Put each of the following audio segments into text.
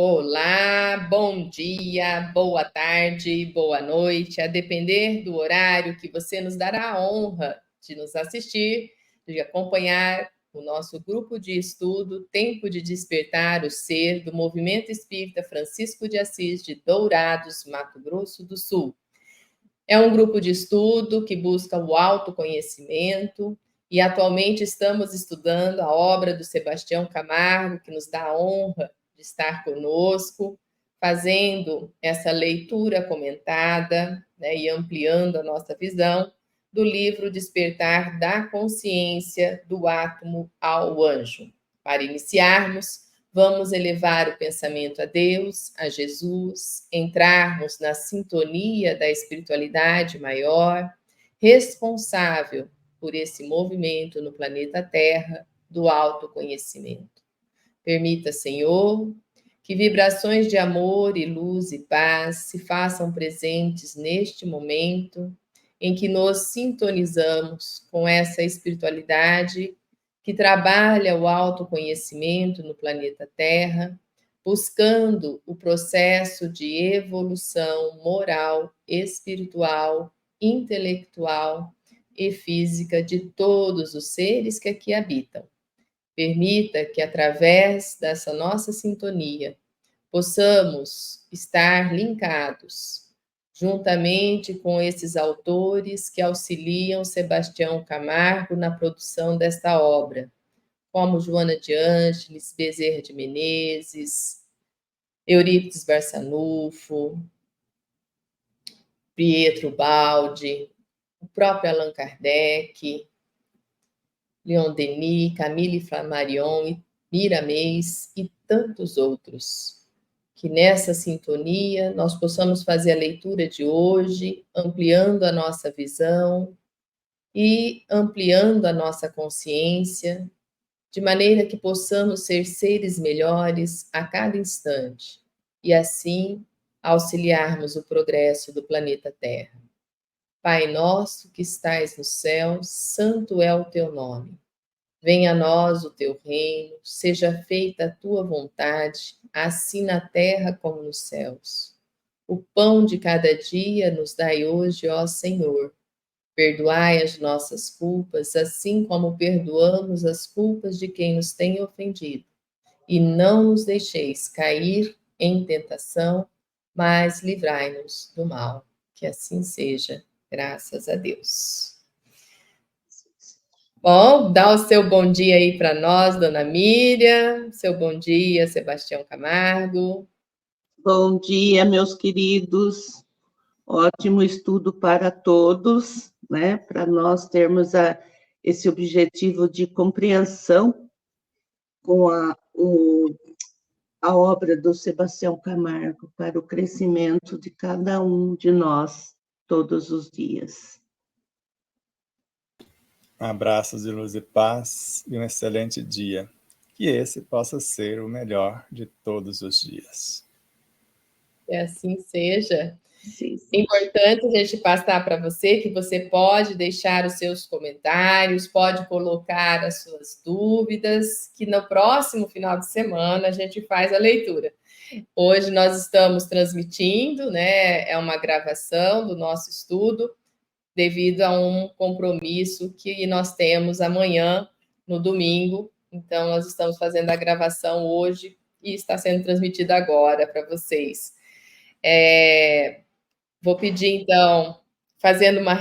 Olá, bom dia, boa tarde, boa noite, a depender do horário que você nos dará a honra de nos assistir, de acompanhar o nosso grupo de estudo Tempo de Despertar o Ser do Movimento Espírita Francisco de Assis de Dourados, Mato Grosso do Sul. É um grupo de estudo que busca o autoconhecimento e atualmente estamos estudando a obra do Sebastião Camargo, que nos dá a honra de estar conosco, fazendo essa leitura comentada, né, e ampliando a nossa visão do livro Despertar da Consciência do Átomo ao Anjo. Para iniciarmos, vamos elevar o pensamento a Deus, a Jesus, entrarmos na sintonia da espiritualidade maior, responsável por esse movimento no planeta Terra do autoconhecimento. Permita, Senhor, que vibrações de amor e luz e paz se façam presentes neste momento em que nos sintonizamos com essa espiritualidade que trabalha o autoconhecimento no planeta Terra, buscando o processo de evolução moral, espiritual, intelectual e física de todos os seres que aqui habitam. Permita que, através dessa nossa sintonia, possamos estar linkados, juntamente com esses autores que auxiliam Sebastião Camargo na produção desta obra, como Joana de Ângeles, Bezerra de Menezes, Eurípides Barçanufo, Pietro Baldi, o próprio Allan Kardec, Leon Denis, Camille Flammarion, Miramês e tantos outros. Que nessa sintonia nós possamos fazer a leitura de hoje, ampliando a nossa visão e ampliando a nossa consciência, de maneira que possamos ser seres melhores a cada instante e assim auxiliarmos o progresso do planeta Terra. Pai nosso que estais no céu, santo é o teu nome. Venha a nós o teu reino, seja feita a tua vontade, assim na terra como nos céus. O pão de cada dia nos dai hoje, ó Senhor. Perdoai as nossas culpas, assim como perdoamos as culpas de quem nos tem ofendido. E não nos deixeis cair em tentação, mas livrai-nos do mal. Que assim seja, graças a Deus. Bom, dá o seu bom dia aí para nós, dona Miriam. Seu bom dia, Sebastião Camargo. Bom dia, meus queridos. Ótimo estudo para todos, né? Para nós termos esse objetivo de compreensão com a obra do Sebastião Camargo para o crescimento de cada um de nós todos os dias. Abraços de luz e paz e um excelente dia. Que esse possa ser o melhor de todos os dias. Que assim seja. Sim. É importante a gente passar para você que você pode deixar os seus comentários, pode colocar as suas dúvidas, que no próximo final de semana a gente faz a leitura. Hoje nós estamos transmitindo, né? É uma gravação do nosso estudo, devido a um compromisso que nós temos amanhã, no domingo. Então, nós estamos fazendo a gravação hoje e está sendo transmitida agora para vocês. Vou pedir, então, fazendo uma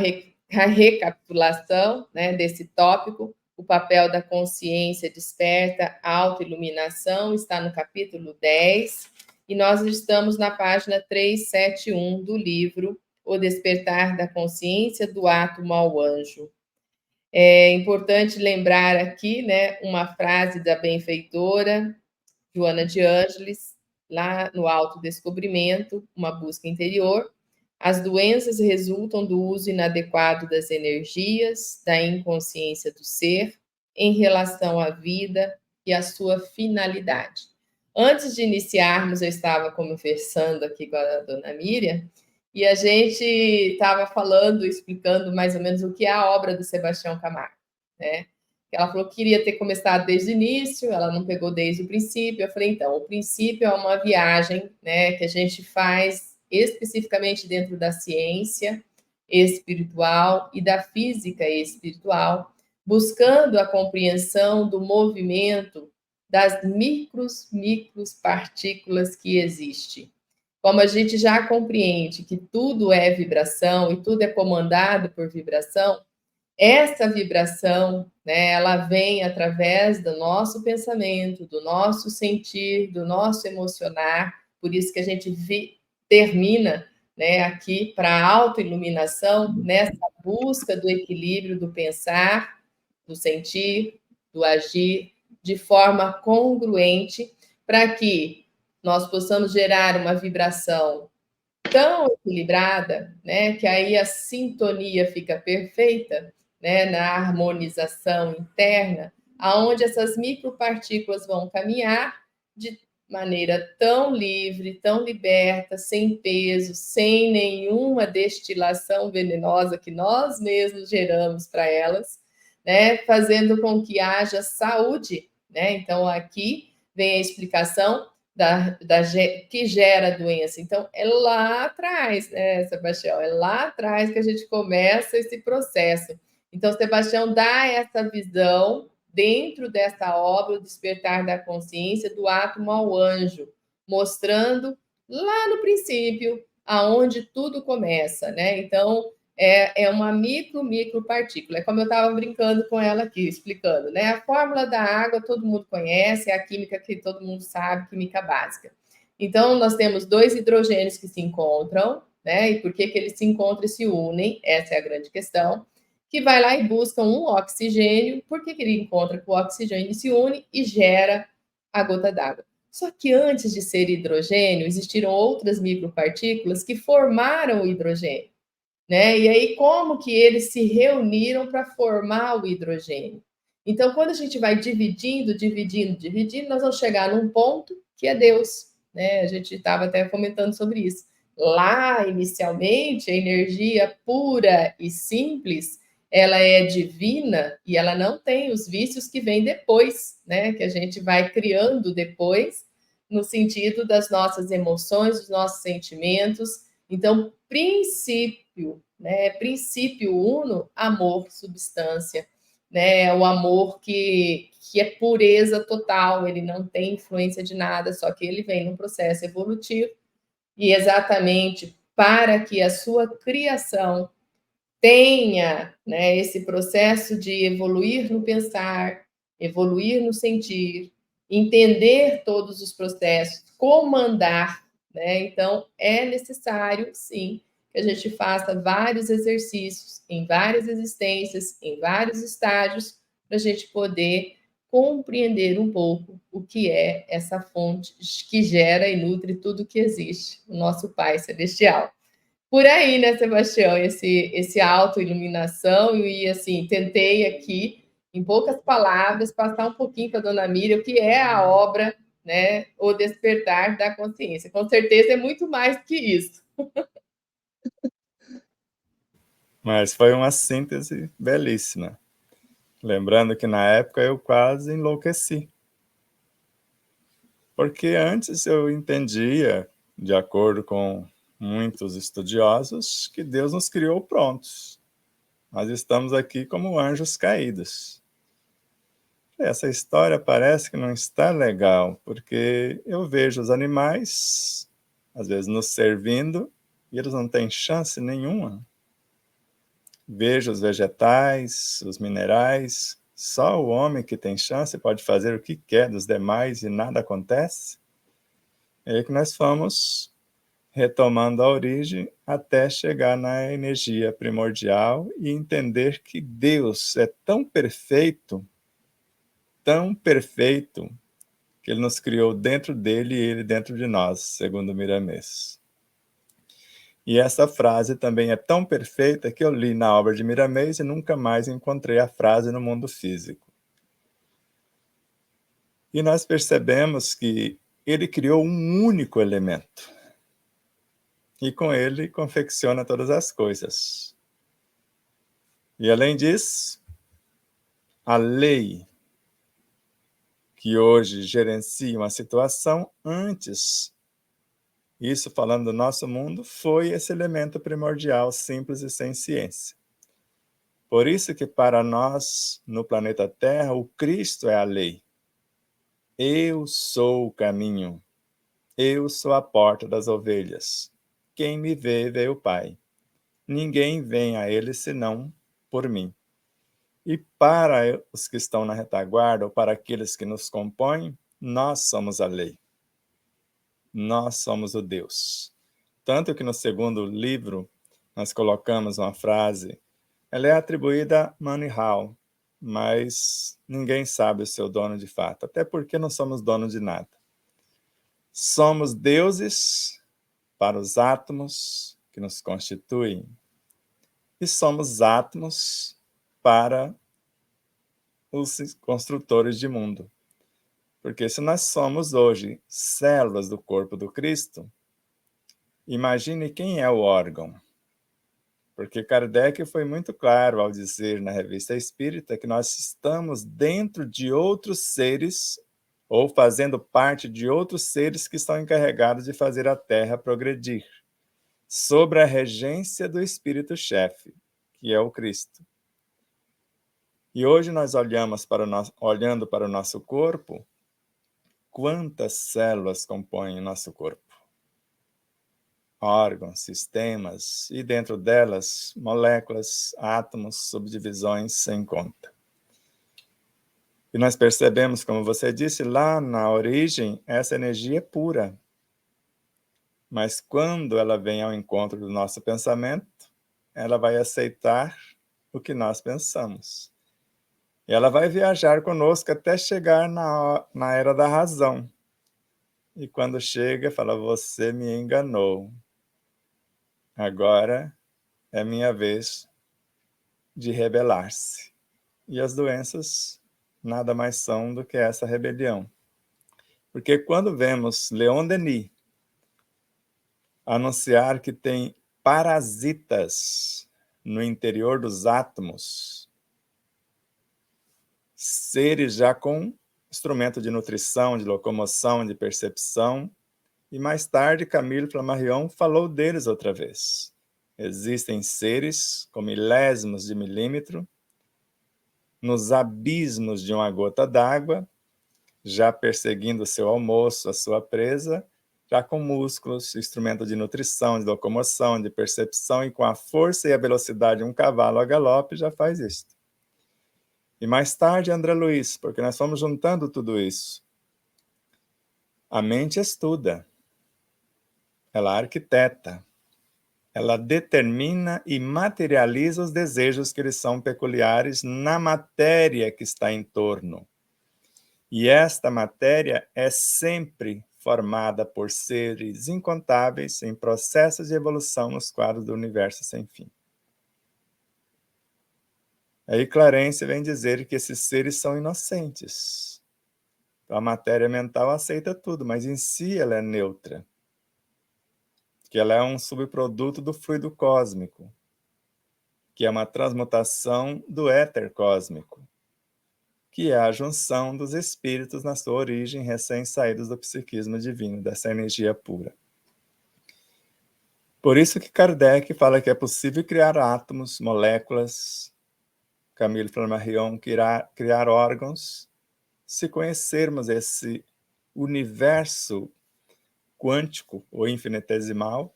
recapitulação, né, desse tópico, o papel da consciência desperta, autoiluminação, está no capítulo 10, e nós estamos na página 371 do livro O Despertar da Consciência do Átomo ao Anjo. É importante lembrar aqui, né, uma frase da benfeitora Joana de Ângeles, lá no Autodescobrimento, uma busca interior. As doenças resultam do uso inadequado das energias, da inconsciência do ser, em relação à vida e à sua finalidade. Antes de iniciarmos, eu estava conversando aqui com a dona Miriam, e a gente estava falando, explicando mais ou menos o que é a obra do Sebastião Camargo, né? Ela falou que queria ter começado desde o início, ela não pegou desde o princípio. Eu falei, então, o princípio é uma viagem, né, que a gente faz especificamente dentro da ciência espiritual e da física espiritual, buscando a compreensão do movimento das micros partículas que existem. Como a gente já compreende que tudo é vibração e tudo é comandado por vibração, essa vibração, né, ela vem através do nosso pensamento, do nosso sentir, do nosso emocionar. Por isso que a gente termina, né, aqui para a autoiluminação, nessa busca do equilíbrio do pensar, do sentir, do agir, de forma congruente, para que nós possamos gerar uma vibração tão equilibrada, né, que aí a sintonia fica perfeita, né, na harmonização interna, aonde essas micropartículas vão caminhar de maneira tão livre, tão liberta, sem peso, sem nenhuma destilação venenosa que nós mesmos geramos para elas, né, fazendo com que haja saúde, né? Então aqui vem a explicação que gera a doença. Então, é lá atrás, né, Sebastião? É lá atrás que a gente começa esse processo. Então, Sebastião dá essa visão dentro dessa obra, o Despertar da Consciência, do átomo ao anjo, mostrando lá no princípio, aonde tudo começa, né? Então, é uma micro partícula. É como eu estava brincando com ela aqui, explicando, né? A fórmula da água todo mundo conhece, é a química que todo mundo sabe, química básica. Então, nós temos 2 hidrogênios que se encontram, né? E por que eles se encontram e se unem? Essa é a grande questão. Que vai lá e busca um oxigênio. Por que ele encontra com o oxigênio e se une e gera a gota d'água? Só que antes de ser hidrogênio, existiram outras micropartículas que formaram o hidrogênio, né? E aí, como que eles se reuniram para formar o hidrogênio? Então, quando a gente vai dividindo, nós vamos chegar num ponto que é Deus, né? A gente estava até comentando sobre isso. Lá, inicialmente, a energia pura e simples, ela é divina e ela não tem os vícios que vêm depois, né? Que a gente vai criando depois, no sentido das nossas emoções, dos nossos sentimentos. Então, princípio, né? Princípio uno, amor, substância, né? O amor que é pureza total, ele não tem influência de nada, só que ele vem num processo evolutivo e exatamente para que a sua criação tenha, né, esse processo de evoluir no pensar, evoluir no sentir, entender todos os processos, comandar, né? Então, é necessário, sim, que a gente faça vários exercícios em várias existências, em vários estágios, para a gente poder compreender um pouco o que é essa fonte que gera e nutre tudo que existe, o nosso Pai Celestial. Por aí, né, Sebastião, esse autoiluminação, e assim, tentei aqui, em poucas palavras, passar um pouquinho para a dona Miriam o que é a obra, né, O Despertar da Consciência. Com certeza é muito mais do que isso. Mas foi uma síntese belíssima. Lembrando que na época eu quase enlouqueci. Porque antes eu entendia, de acordo com muitos estudiosos, que Deus nos criou prontos. Nós estamos aqui como anjos caídos. Essa história parece que não está legal, porque eu vejo os animais, às vezes, nos servindo, e eles não têm chance nenhuma. Vejo os vegetais, os minerais, só o homem que tem chance pode fazer o que quer dos demais e nada acontece. É aí que nós fomos retomando a origem até chegar na energia primordial e entender que Deus é tão perfeito, que Ele nos criou dentro dele e Ele dentro de nós, segundo Miramês. E essa frase também é tão perfeita que eu li na obra de Miramês e nunca mais encontrei a frase no mundo físico. E nós percebemos que Ele criou um único elemento. E com ele confecciona todas as coisas. E além disso, a lei que hoje gerencia uma situação, antes, isso falando do nosso mundo, foi esse elemento primordial, simples e sem ciência. Por isso que para nós, no planeta Terra, o Cristo é a lei. Eu sou o caminho. Eu sou a porta das ovelhas. Quem me vê o Pai. Ninguém vem a ele senão por mim. E para os que estão na retaguarda, ou para aqueles que nos compõem, nós somos a lei. Nós somos o Deus. Tanto que no segundo livro, nós colocamos uma frase, ela é atribuída a Manly Hall, mas ninguém sabe o seu dono de fato, até porque não somos donos de nada. Somos deuses para os átomos que nos constituem, e somos átomos para os construtores de mundo. Porque se nós somos hoje células do corpo do Cristo, imagine quem é o órgão. Porque Kardec foi muito claro ao dizer na Revista Espírita que nós estamos dentro de outros seres ou fazendo parte de outros seres que estão encarregados de fazer a Terra progredir, sob a regência do Espírito-chefe, que é o Cristo. E hoje nós olhando para o nosso corpo, quantas células compõem o nosso corpo? Órgãos, sistemas, e dentro delas, moléculas, átomos, subdivisões sem conta. E nós percebemos, como você disse, lá na origem, essa energia é pura. Mas quando ela vem ao encontro do nosso pensamento, ela vai aceitar o que nós pensamos. E ela vai viajar conosco até chegar na era da razão. E quando chega, fala, você me enganou. Agora é minha vez de rebelar-se. E as doenças nada mais são do que essa rebelião. Porque quando vemos Leon Denis anunciar que tem parasitas no interior dos átomos, seres já com instrumento de nutrição, de locomoção, de percepção, e mais tarde Camille Flammarion falou deles outra vez. Existem seres com milésimos de milímetro nos abismos de uma gota d'água, já perseguindo o seu almoço, a sua presa, já com músculos, instrumento de nutrição, de locomoção, de percepção, e com a força e a velocidade de um cavalo a galope, já faz isso. E mais tarde, André Luiz, porque nós fomos juntando tudo isso. A mente estuda, ela arquiteta, ela determina e materializa os desejos que lhes são peculiares na matéria que está em torno. E esta matéria é sempre formada por seres incontáveis em processos de evolução nos quadros do universo sem fim. Aí Clarence vem dizer que esses seres são inocentes. A matéria mental aceita tudo, mas em si ela é neutra. Que ela é um subproduto do fluido cósmico, que é uma transmutação do éter cósmico, que é a junção dos espíritos na sua origem, recém-saídos do psiquismo divino, dessa energia pura. Por isso que Kardec fala que é possível criar átomos, moléculas, Camille Flammarion criar órgãos, se conhecermos esse universo quântico ou infinitesimal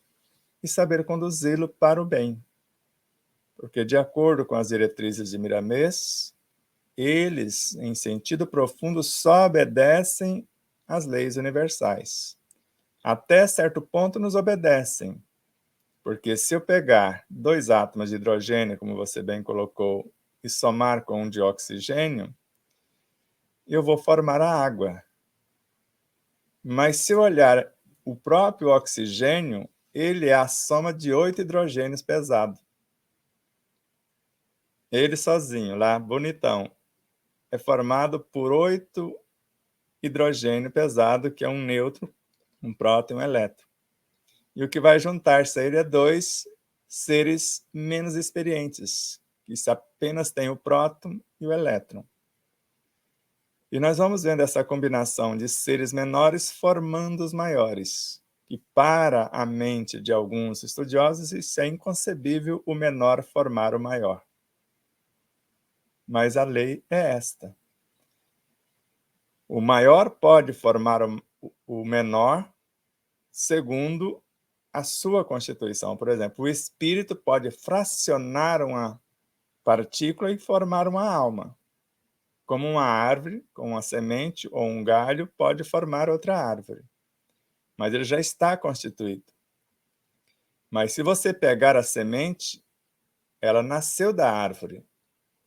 e saber conduzi-lo para o bem. Porque, de acordo com as diretrizes de Miramês, eles, em sentido profundo, só obedecem às leis universais. Até certo ponto nos obedecem. Porque se eu pegar 2 átomos de hidrogênio, como você bem colocou, e somar com um de oxigênio, eu vou formar a água. Mas se eu olhar o próprio oxigênio, ele é a soma de 8 hidrogênios pesados. Ele sozinho, lá, bonitão, é formado por 8 hidrogênio pesado, que é um nêutron, um próton e um elétron. E o que vai juntar-se a ele é 2 seres menos experientes, que apenas têm o próton e o elétron. E nós vamos vendo essa combinação de seres menores formando os maiores. E para a mente de alguns estudiosos, isso é inconcebível o menor formar o maior. Mas a lei é esta. O maior pode formar o menor segundo a sua constituição. Por exemplo, o espírito pode fracionar uma partícula e formar uma alma. Como uma árvore, com uma semente ou um galho, pode formar outra árvore. Mas ele já está constituído. Mas se você pegar a semente, ela nasceu da árvore,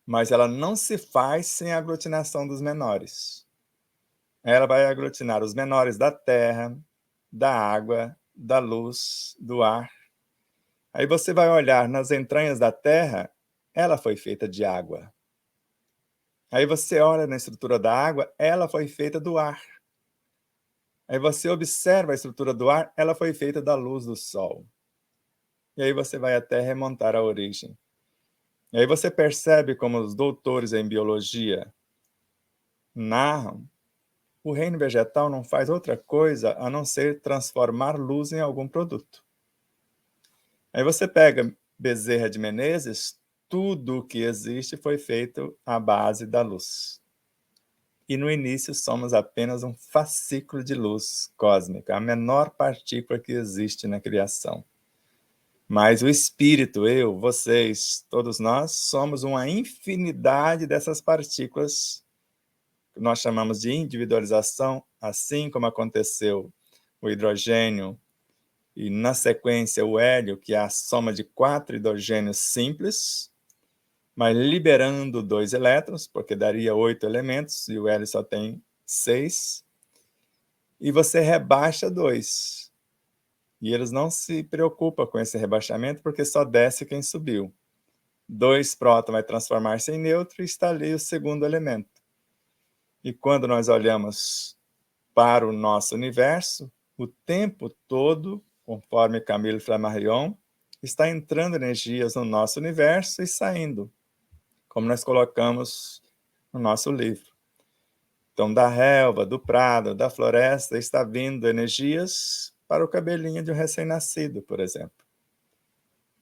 mas ela não se faz sem a aglutinação dos menores. Ela vai aglutinar os menores da terra, da água, da luz, do ar. Aí você vai olhar nas entranhas da terra, ela foi feita de água. Aí você olha na estrutura da água, ela foi feita do ar. Aí você observa a estrutura do ar, ela foi feita da luz do sol. E aí você vai até remontar a origem. E aí você percebe como os doutores em biologia narram, o reino vegetal não faz outra coisa a não ser transformar luz em algum produto. Aí você pega Bezerra de Menezes, tudo o que existe foi feito à base da luz. E no início somos apenas um fascículo de luz cósmica, a menor partícula que existe na criação. Mas o espírito, eu, vocês, todos nós, somos uma infinidade dessas partículas que nós chamamos de individualização, assim como aconteceu o hidrogênio e, na sequência, o hélio, que é a soma de 4 hidrogênios simples, mas liberando 2 elétrons, porque daria 8 elementos, e o hélio só tem 6, e você rebaixa 2. E eles não se preocupam com esse rebaixamento, porque só desce quem subiu. 2 prótons vai transformar-se em neutro e está ali o segundo elemento. E quando nós olhamos para o nosso universo, o tempo todo, conforme Camille Flammarion, está entrando energias no nosso universo e saindo, como nós colocamos no nosso livro. Então, da relva, do prado, da floresta, está vindo energias para o cabelinho de um recém-nascido, por exemplo.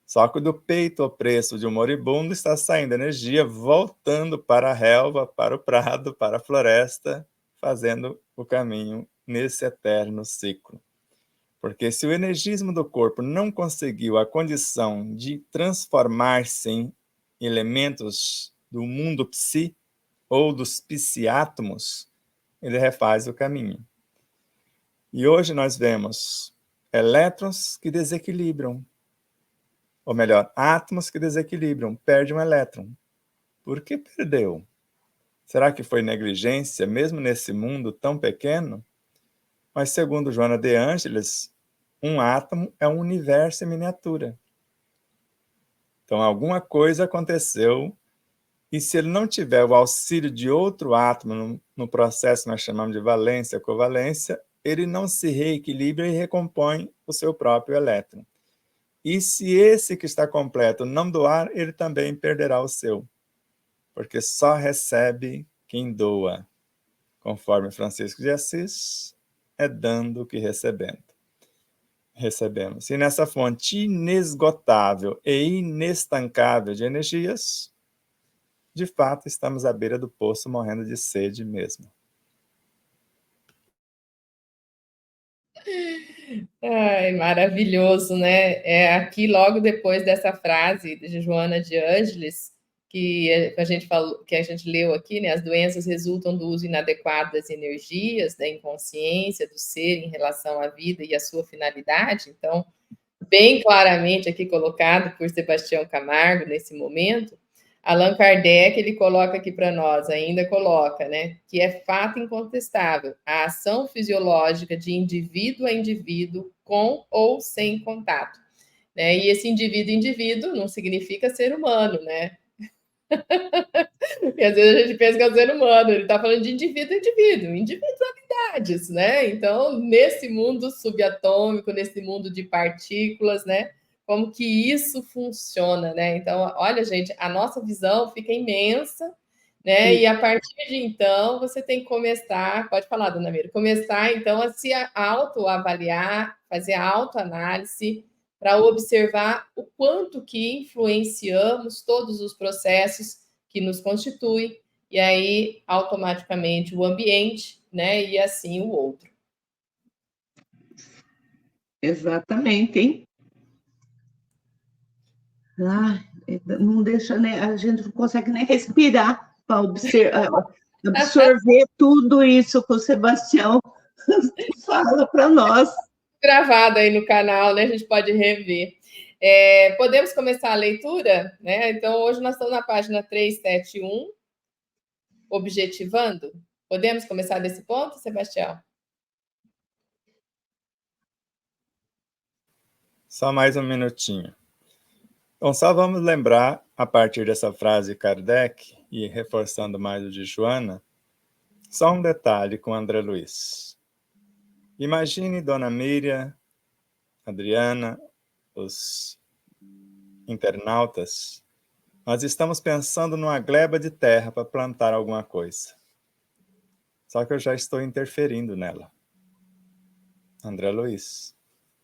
Só que do peito opresso de um moribundo está saindo energia, voltando para a relva, para o prado, para a floresta, fazendo o caminho nesse eterno ciclo. Porque se o energismo do corpo não conseguiu a condição de transformar-se em elementos do mundo psi, ou dos psiátomos, ele refaz o caminho. E hoje nós vemos elétrons que desequilibram, ou melhor, átomos que desequilibram, perde um elétron. Por que perdeu? Será que foi negligência, mesmo nesse mundo tão pequeno? Mas segundo Joana de Ângeles, um átomo é um universo em miniatura. Então alguma coisa aconteceu, e se ele não tiver o auxílio de outro átomo no processo que nós chamamos de valência, covalência, ele não se reequilibra e recompõe o seu próprio elétron. E se esse que está completo não doar, ele também perderá o seu, porque só recebe quem doa. Conforme Francisco de Assis, é dando que recebemos. E nessa fonte inesgotável e inestancável de energias, de fato, estamos à beira do poço morrendo de sede mesmo. Ai, maravilhoso, né? É aqui logo depois dessa frase de Joana de Ângeles que a gente falou, que a gente leu aqui, né? As doenças resultam do uso inadequado das energias, da inconsciência do ser em relação à vida e à sua finalidade. Então, bem claramente aqui colocado por Sebastião Camargo nesse momento. Allan Kardec, ele coloca aqui para nós, ainda coloca, né, que é fato incontestável a ação fisiológica de indivíduo a indivíduo com ou sem contato, né? E esse indivíduo não significa ser humano, né? E às vezes a gente pensa que é o ser humano, ele está falando de indivíduo a indivíduo, individualidades, né? Então, nesse mundo subatômico, nesse mundo de partículas, né? Como que isso funciona, né? Então, olha, gente, a nossa visão fica imensa né? E a partir de então, você tem que começar, pode falar, dona Mira, começar então a se autoavaliar, fazer a autoanálise para observar o quanto que influenciamos todos os processos que nos constituem, e aí automaticamente o ambiente, né? E assim o outro. Exatamente, hein? Não deixa, né? A gente não consegue nem respirar para absorver tudo isso que o Sebastião fala para nós. Gravado aí no canal, né? A gente pode rever. Podemos começar a leitura, né? Então, hoje nós estamos na página 371, objetivando. Podemos começar desse ponto, Sebastião? Só mais um minutinho. Então, só vamos lembrar, a partir dessa frase de Kardec, e reforçando mais o de Joana, só um detalhe com André Luiz. Imagine Dona Miriam, Adriana, os internautas, nós estamos pensando numa gleba de terra para plantar alguma coisa. Só que eu já estou interferindo nela. André Luiz.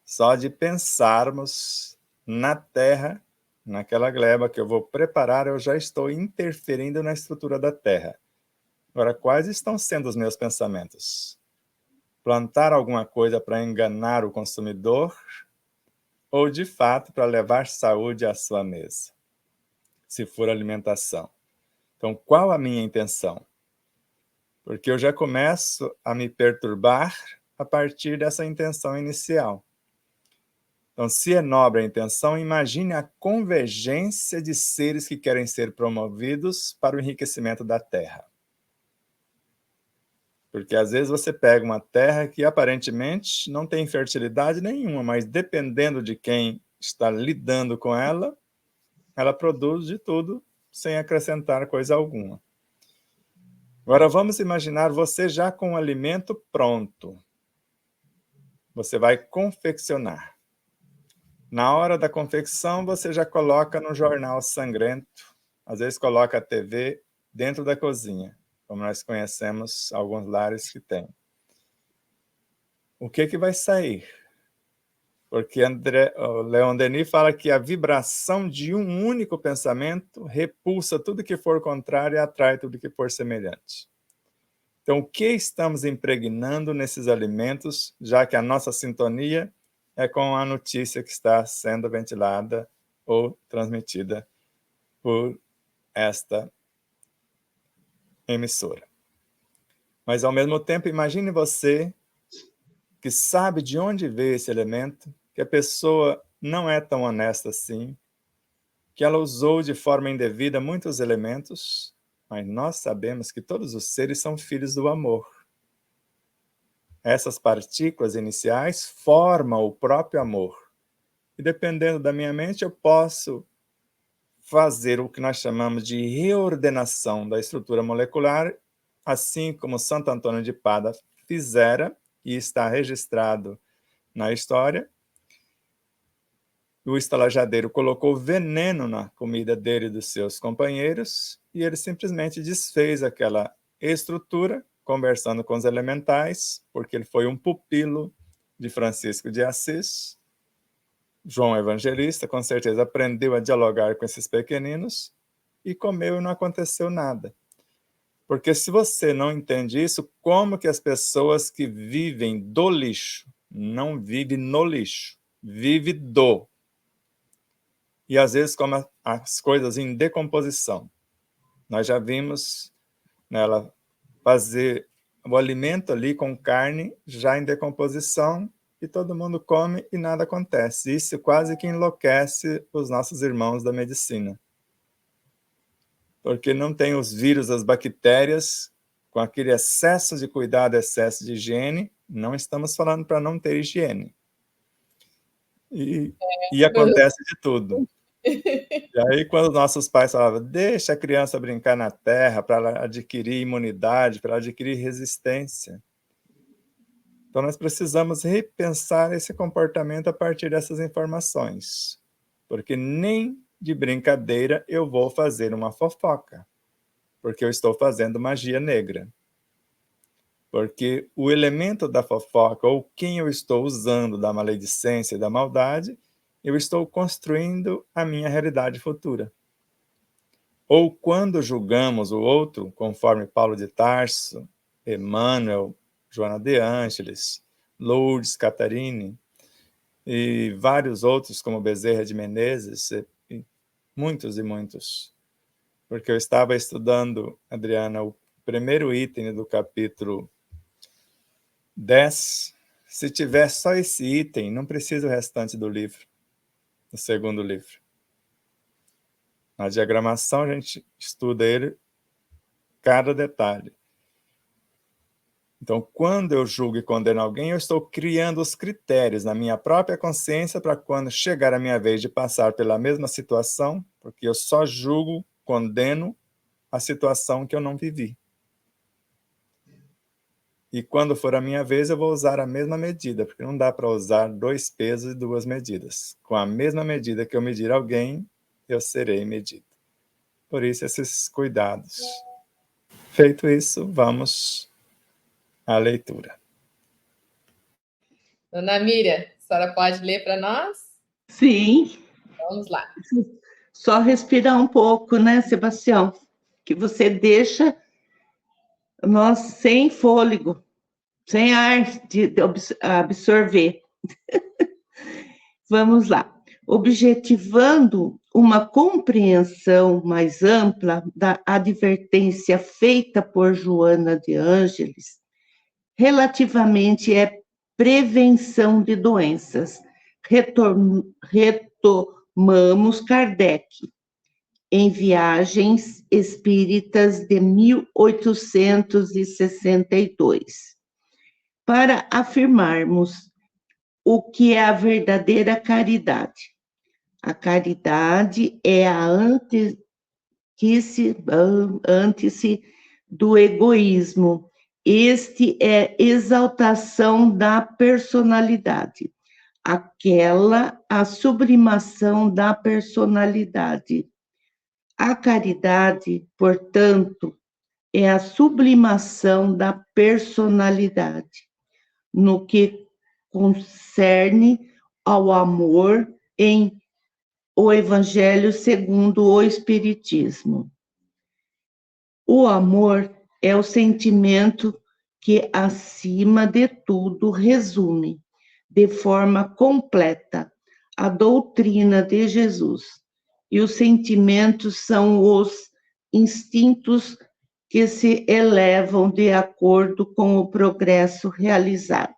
Só de pensarmos na terra, naquela gleba que eu vou preparar, eu já estou interferindo na estrutura da terra. Agora, quais estão sendo os meus pensamentos? Plantar alguma coisa para enganar o consumidor ou, de fato, para levar saúde à sua mesa, se for alimentação? Então, qual a minha intenção? Porque eu já começo a me perturbar a partir dessa intenção inicial. Então, se é nobre a intenção, imagine a convergência de seres que querem ser promovidos para o enriquecimento da terra. Porque às vezes você pega uma terra que aparentemente não tem fertilidade nenhuma, mas dependendo de quem está lidando com ela, ela produz de tudo sem acrescentar coisa alguma. Agora vamos imaginar você já com o alimento pronto. Você vai confeccionar. Na hora da confecção, você já coloca no jornal sangrento, às vezes coloca a TV dentro da cozinha, como nós conhecemos alguns lares que têm. O que vai sair? Porque Leon Denis fala que a vibração de um único pensamento repulsa tudo que for contrário e atrai tudo que for semelhante. Então, o que estamos impregnando nesses alimentos, já que a nossa sintonia é com a notícia que está sendo ventilada ou transmitida por esta emissora? Mas, ao mesmo tempo, imagine você que sabe de onde veio esse elemento, que a pessoa não é tão honesta assim, que ela usou de forma indevida muitos elementos, mas nós sabemos que todos os seres são filhos do amor. Essas partículas iniciais formam o próprio amor. E dependendo da minha mente, eu posso fazer o que nós chamamos de reordenação da estrutura molecular, assim como Santo Antônio de Pada fizera, e está registrado na história. O estalajadeiro colocou veneno na comida dele e dos seus companheiros, e ele simplesmente desfez aquela estrutura, conversando com os elementais, porque ele foi um pupilo de Francisco de Assis. João Evangelista, com certeza, aprendeu a dialogar com esses pequeninos e comeu e não aconteceu nada. Porque se você não entende isso, como que as pessoas que vivem do lixo, não vivem no lixo, vivem do. E às vezes come as coisas em decomposição. Nós já vimos nela fazer o alimento ali com carne já em decomposição e todo mundo come e nada acontece. Isso quase que enlouquece os nossos irmãos da medicina. Porque não tem os vírus, as bactérias, com aquele excesso de cuidado, excesso de higiene. Não estamos falando para não ter higiene. E acontece de tudo. E aí, quando nossos pais falavam, deixa a criança brincar na terra para ela adquirir imunidade, para ela adquirir resistência. Então, nós precisamos repensar esse comportamento a partir dessas informações. Porque nem de brincadeira eu vou fazer uma fofoca. porque eu estou fazendo magia negra. Porque o elemento da fofoca, ou quem eu estou usando da maledicência e da maldade, eu estou construindo a minha realidade futura. Ou quando julgamos o outro, conforme Paulo de Tarso, Emmanuel, Joana de Ângeles, Lourdes Catarine, e vários outros, como Bezerra de Menezes, e muitos e muitos. Porque eu estava estudando, Adriana, o primeiro item do capítulo 10. Se tiver só esse item, não precisa o restante do livro, do segundo livro. Na diagramação, a gente estuda ele, cada detalhe. Então, quando eu julgo e condeno alguém, eu estou criando os critérios na minha própria consciência para quando chegar a minha vez de passar pela mesma situação, porque eu só julgo, condeno a situação que eu não vivi. E quando for a minha vez, eu vou usar a mesma medida, porque não dá para usar 2 pesos e 2 medidas. Com a mesma medida que eu medir alguém, eu serei medido. Por isso, esses cuidados. Feito isso, vamos à leitura. Dona Miriam, a senhora pode ler para nós? Sim. Vamos lá. Só respirar um pouco, né, Sebastião? Que você deixa nós sem fôlego, sem ar de absorver. Vamos lá. Objetivando uma compreensão mais ampla da advertência feita por Joana de Ângeles, relativamente à prevenção de doenças, retomamos Kardec, em Viagens Espíritas de 1862, para afirmarmos o que é a verdadeira caridade. A caridade é a antítese do egoísmo. Este é exaltação da personalidade, a sublimação da personalidade. A caridade, portanto, é a sublimação da personalidade, no que concerne ao amor em o Evangelho segundo o Espiritismo. O amor é o sentimento que, acima de tudo, resume, de forma completa, a doutrina de Jesus. E os sentimentos são os instintos que se elevam de acordo com o progresso realizado.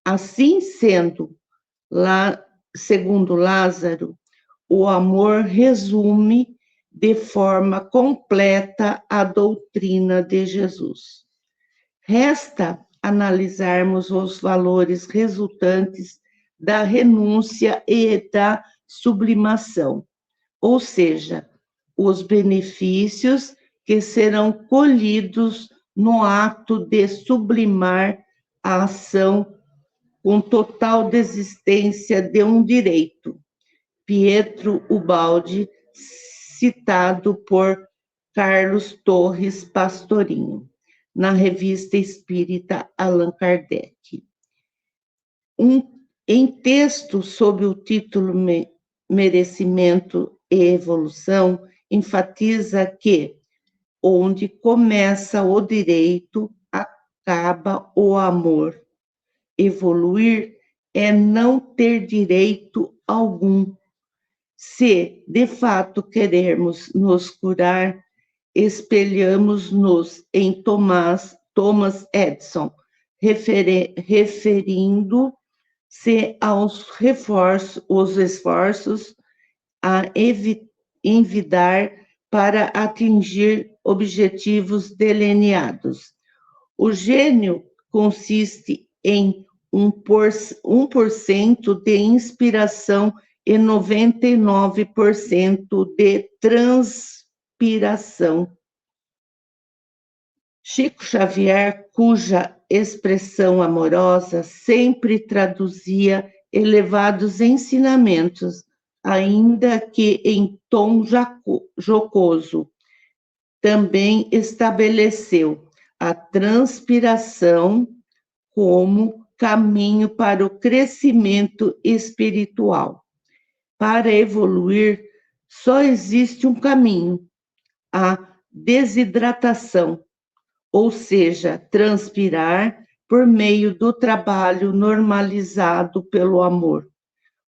Assim sendo, segundo Lázaro, o amor resume de forma completa a doutrina de Jesus. Resta analisarmos os valores resultantes da renúncia e da sublimação, ou seja, os benefícios que serão colhidos no ato de sublimar a ação com total desistência de um direito. Pietro Ubaldi, citado por Carlos Torres Pastorinho, na Revista Espírita Allan Kardec. Em texto sob o título Merecimento e Evolução, enfatiza que, onde começa o direito, acaba o amor. Evoluir é não ter direito algum. Se, de fato, queremos nos curar, espelhamos-nos em Thomas Edison, referindo-se aos esforços a envidar para atingir objetivos delineados. O gênio consiste em 1% de inspiração e 99% de transpiração. Chico Xavier, cuja expressão amorosa sempre traduzia elevados ensinamentos, ainda que em tom jocoso, também estabeleceu a transpiração como caminho para o crescimento espiritual. Para evoluir, só existe um caminho: a desidratação, ou seja, transpirar por meio do trabalho normalizado pelo amor,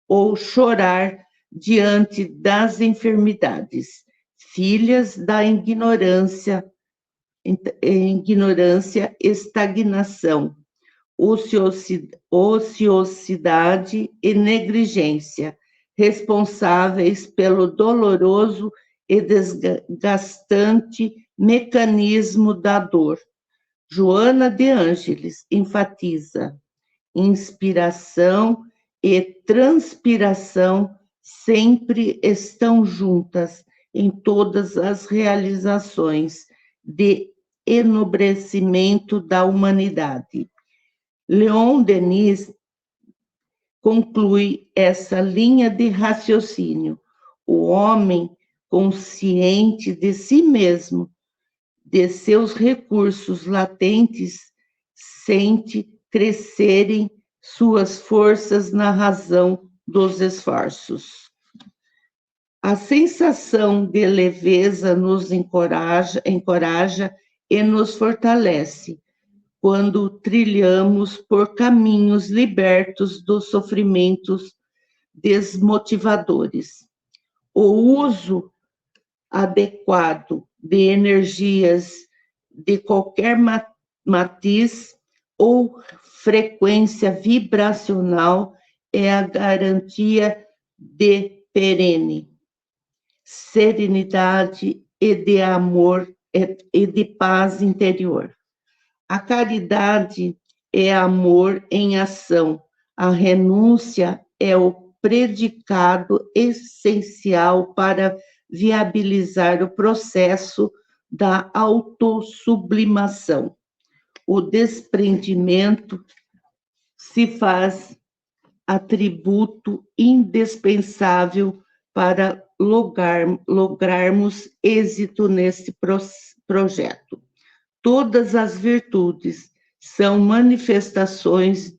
ou chorar diante das enfermidades, filhas da ignorância, estagnação, ociosidade e negligência, responsáveis pelo doloroso e desgastante mecanismo da dor. Joana de Ângeles enfatiza: inspiração e transpiração sempre estão juntas em todas as realizações de enobrecimento da humanidade. Leon Denis conclui essa linha de raciocínio: o homem consciente de si mesmo, de seus recursos latentes, sente crescerem suas forças na razão dos esforços. A sensação de leveza nos encoraja e nos fortalece quando trilhamos por caminhos libertos dos sofrimentos desmotivadores. O uso adequado de energias de qualquer matiz ou frequência vibracional é a garantia de perene serenidade e de amor e de paz interior. A caridade é amor em ação. A renúncia é o predicado essencial para viabilizar o processo da autossublimação. O desprendimento se faz atributo indispensável para lograrmos êxito nesse projeto. Todas as virtudes são manifestações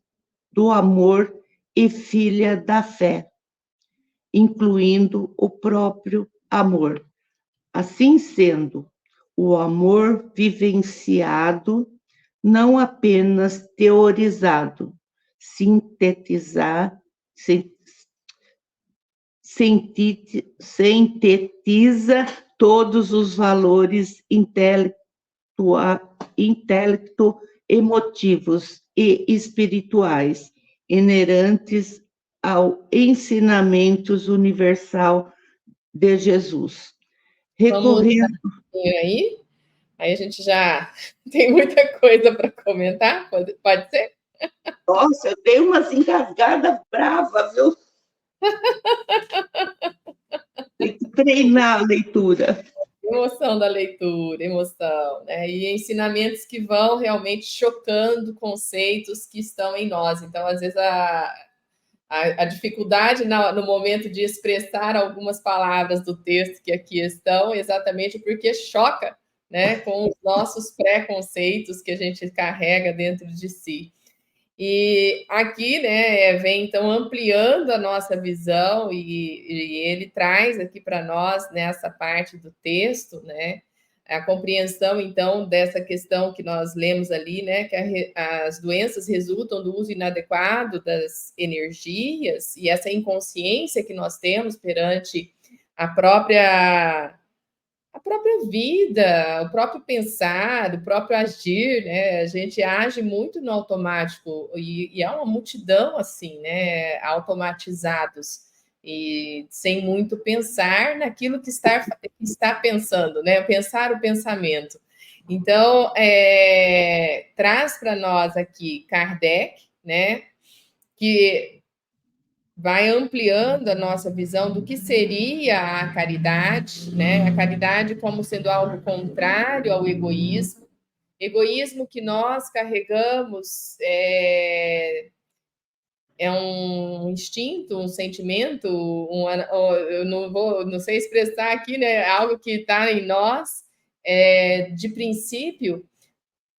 do amor e filha da fé, incluindo o próprio amor. Assim sendo, o amor vivenciado, não apenas teorizado, sintetiza todos os valores intelecto-emotivos e espirituais inerentes ao ensinamento universal de Jesus. Recorrendo aí a gente já tem muita coisa para comentar, pode ser? Nossa, eu dei umas engasgadas bravas, viu? Tem que treinar a leitura. Emoção da leitura, emoção, né? E ensinamentos que vão realmente chocando conceitos que estão em nós. Então, às vezes, a dificuldade no momento de expressar algumas palavras do texto que aqui estão, exatamente porque choca, né, com os nossos preconceitos que a gente carrega dentro de si. E aqui, né, vem então ampliando a nossa visão e ele traz aqui para nós nessa parte do texto, né, a compreensão então dessa questão que nós lemos ali, né, que as doenças resultam do uso inadequado das energias e essa inconsciência que nós temos perante a própria vida, o próprio pensar, o próprio agir, né? A gente age muito no automático e há uma multidão assim, né? Automatizados e sem muito pensar naquilo que está pensando, né? Pensar o pensamento. Então, traz para nós aqui Kardec, né? Que vai ampliando a nossa visão do que seria a caridade, né? A caridade como sendo algo contrário ao egoísmo. Egoísmo que nós carregamos é um instinto, um sentimento, eu não sei expressar aqui, né? Algo que está em nós de princípio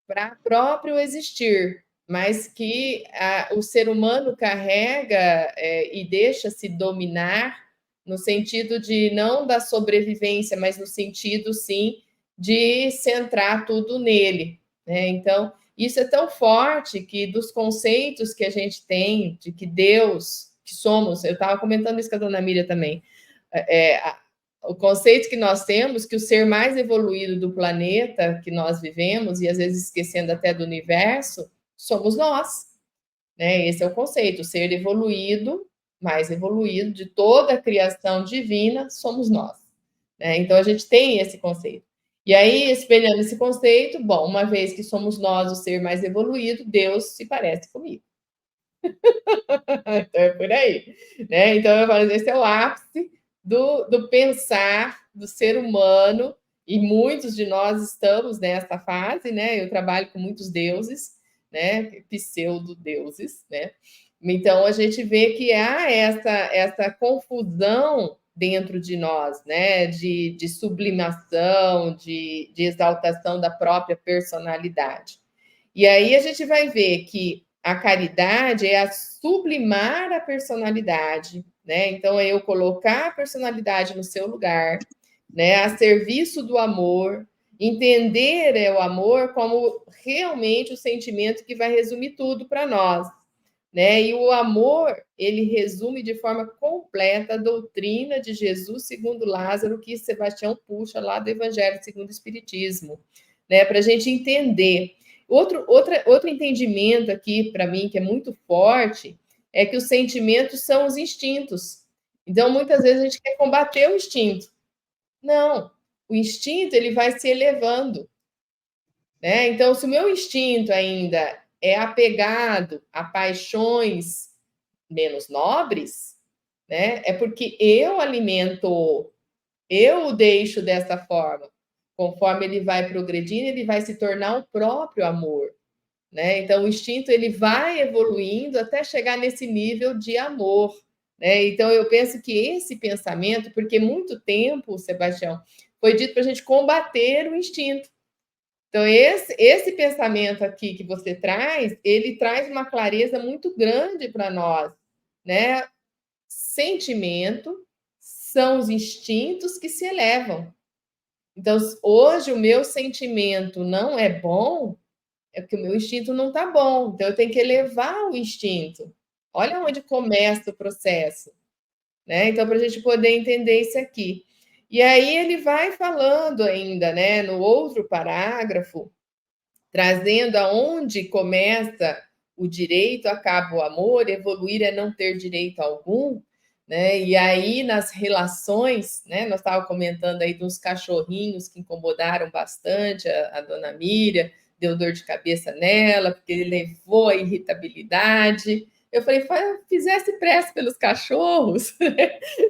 para próprio existir, mas que o ser humano carrega e deixa-se dominar no sentido de não da sobrevivência, mas no sentido, sim, de centrar tudo nele, né? Então, isso é tão forte que dos conceitos que a gente tem de que Deus, que somos, eu estava comentando isso com a dona Miriam também, o conceito que nós temos que o ser mais evoluído do planeta que nós vivemos, e às vezes esquecendo até do universo, somos nós, né? Esse é o conceito, o ser evoluído, mais evoluído de toda a criação divina, somos nós, né? Então a gente tem esse conceito. E aí, espelhando esse conceito, bom, uma vez que somos nós o ser mais evoluído, Deus se parece comigo. Então é por aí, né? Então eu falo, esse é o ápice do pensar do ser humano, e muitos de nós estamos nessa fase, né? Eu trabalho com muitos deuses, né? Pseudo-deuses, né? Então a gente vê que há essa confusão dentro de nós, né? De sublimação, de exaltação da própria personalidade. E aí a gente vai ver que a caridade é a sublimar a personalidade, né? Então é eu colocar a personalidade no seu lugar, né? A serviço do amor, entender o amor como realmente o sentimento que vai resumir tudo para nós, né? E o amor, ele resume de forma completa a doutrina de Jesus segundo Lázaro, que Sebastião puxa lá do Evangelho segundo o Espiritismo, né? Para a gente entender. Outro entendimento aqui, para mim, que é muito forte, é que os sentimentos são os instintos. Então, muitas vezes a gente quer combater o instinto. Não, o instinto ele vai se elevando, né? Então, se o meu instinto ainda é apegado a paixões menos nobres, né? É porque eu alimento, eu o deixo dessa forma. Conforme ele vai progredindo, ele vai se tornar o próprio amor, né? Então, o instinto ele vai evoluindo até chegar nesse nível de amor, né? Então, eu penso que esse pensamento, porque muito tempo, Sebastião, foi dito para a gente combater o instinto. Então, esse pensamento aqui que você traz, ele traz uma clareza muito grande para nós, né? Sentimento são os instintos que se elevam. Então, hoje o meu sentimento não é bom, é porque o meu instinto não está bom. Então, eu tenho que elevar o instinto. Olha onde começa o processo, né? Então, para a gente poder entender isso aqui. E aí ele vai falando ainda, né, no outro parágrafo, trazendo aonde começa o direito, acaba o amor, evoluir é não ter direito algum, né? E aí nas relações, né? Nós estávamos comentando aí dos cachorrinhos que incomodaram bastante a dona Miriam, deu dor de cabeça nela, porque ele levou a irritabilidade. Eu falei, fizesse pressa pelos cachorros,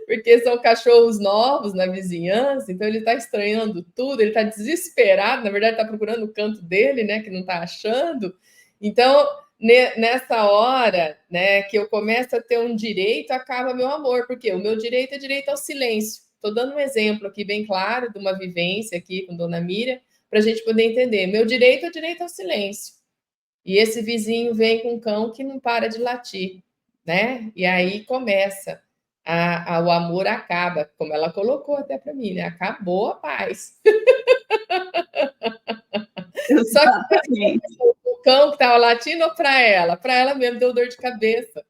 porque são cachorros novos na vizinhança, então ele está estranhando tudo, ele está desesperado, na verdade está procurando o canto dele, né, que não está achando. Então, nessa hora, né, que eu começo a ter um direito, acaba meu amor, porque o meu direito é direito ao silêncio. Estou dando um exemplo aqui bem claro de uma vivência aqui com Dona Miriam, para a gente poder entender. Meu direito é direito ao silêncio. E esse vizinho vem com um cão que não para de latir, né? E aí começa, o amor acaba, como ela colocou até para mim, né? Acabou a paz. Só que o cão que estava latindo para ela mesmo deu dor de cabeça.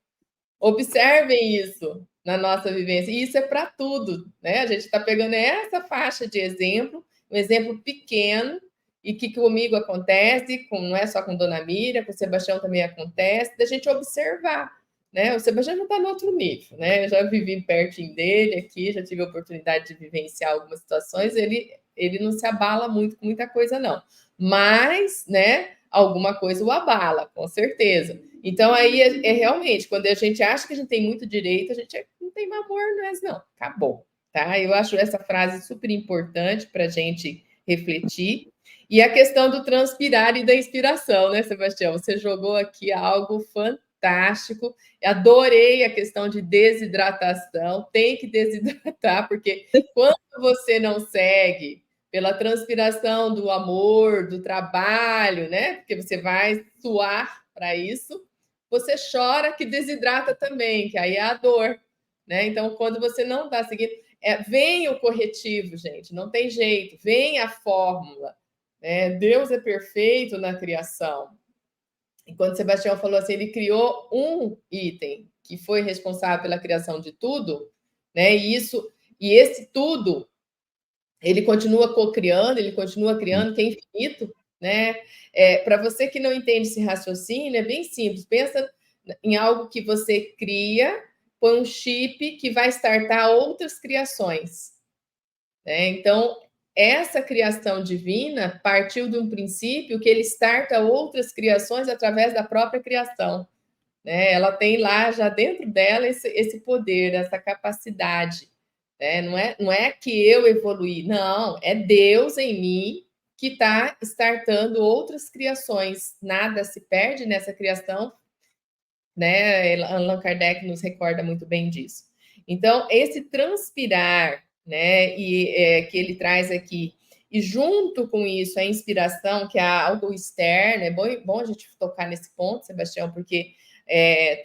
Observem isso na nossa vivência. E isso é para tudo, né? A gente está pegando essa faixa de exemplo, um exemplo pequeno, e que comigo acontece, não é só com Dona Miriam, com o Sebastião também acontece, da gente observar, né? O Sebastião já está no outro nível, né? Eu já vivi pertinho dele aqui, já tive a oportunidade de vivenciar algumas situações, ele não se abala muito com muita coisa, não. Mas, né, alguma coisa o abala, com certeza. Então, aí é realmente, quando a gente acha que a gente tem muito direito, a gente não tem amor, não. Acabou, tá? Eu acho essa frase super importante para a gente refletir. E a questão do transpirar e da inspiração, né, Sebastião? Você jogou aqui algo fantástico. Adorei a questão de desidratação. Tem que desidratar, porque quando você não segue pela transpiração do amor, do trabalho, né? Porque você vai suar para isso. Você chora, que desidrata também, que aí é a dor, né? Então, quando você não está seguindo, vem o corretivo, gente, não tem jeito, vem a fórmula. Né? Deus é perfeito na criação. E quando Sebastião falou assim, ele criou um item que foi responsável pela criação de tudo, né? E esse tudo, ele continua co-criando, ele continua criando, que é infinito, né? Para você que não entende esse raciocínio, é bem simples. Pensa em algo que você cria, põe um chip que vai startar outras criações. Né? Então, essa criação divina partiu de um princípio que ele starta outras criações através da própria criação. Né? Ela tem lá, já dentro dela, esse poder, essa capacidade. Né? Não é que eu evoluí, não, é Deus em mim que está startando outras criações. Nada se perde nessa criação, né? Allan Kardec nos recorda muito bem disso. Então, esse transpirar, né, que ele traz aqui, e junto com isso a inspiração, que é algo externo, é bom a gente tocar nesse ponto, Sebastião, porque